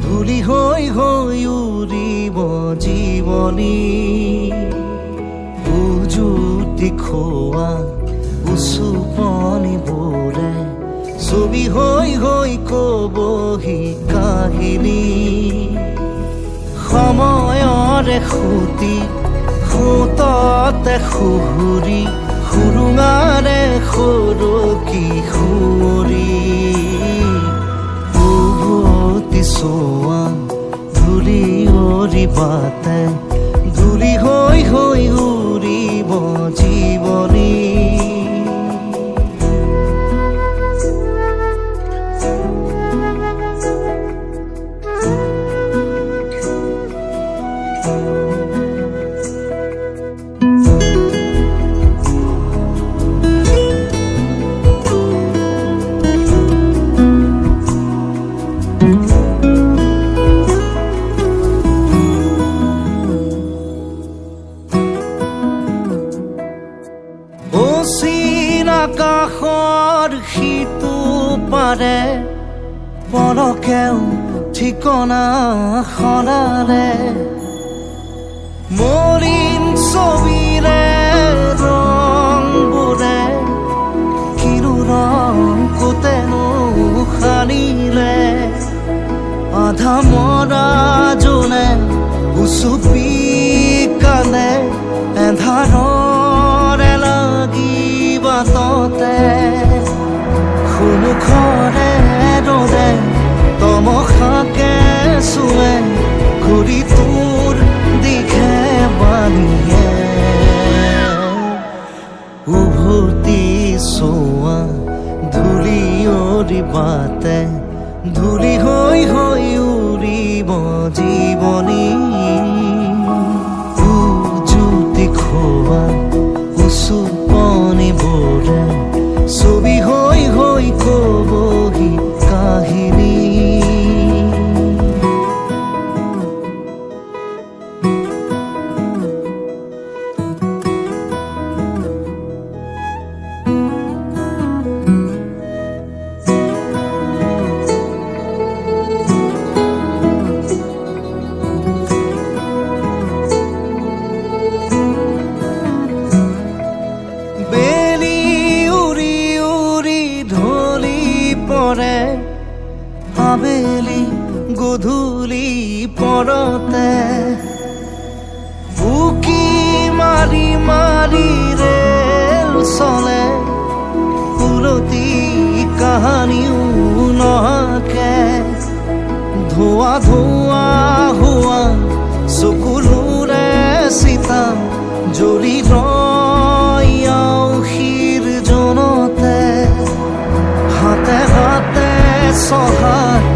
ধূলি হৈ হৈ উৰিব জীৱনী উজুতি খোৱা উচুপনিবোৰে ছবি হৈ হৈ কবহি কাহিনী সময়ৰে সুতি সুততে সুহুৰি সুৰুঙাৰে সৰকি সুঁৱৰি উভতি চোৱা ধূলি অৰিবাতে ধূলি হৈ হৈ উৰিব জীৱনী আকাশৰ সিটো পাৰে পলকেও ঠিকনা সলালে মলিন ছবিৰে ৰংবোৰে কিনো ৰং কোতেনো সানিলে আধা মৰা জোনে উচুপি কান্দে এন্ধাৰৰে লাগি বাটতে সন্মুখৰে ৰ'দে তমসাকে চুৱে ঘূৰি তোৰ দিশে বালিয়ে উভতি চোৱা ধূলি অৰিবাতে ধূলি হৈ হৈ উৰিব জীৱনী উজুতি খোৱা উচুপনিবোৰে ছবি হৈ হৈ কবহি কাহিনী আবেলি গধূলি পৰতে বুকি মাৰি মাৰি ৰেল চলে উলটি কাহানিও নহাকে ধোৱা ধোৱা হোৱা চকুলোৰে চিতা জ্বলি ৰয় আউসীৰ জনতে হাতে হাতে সহায়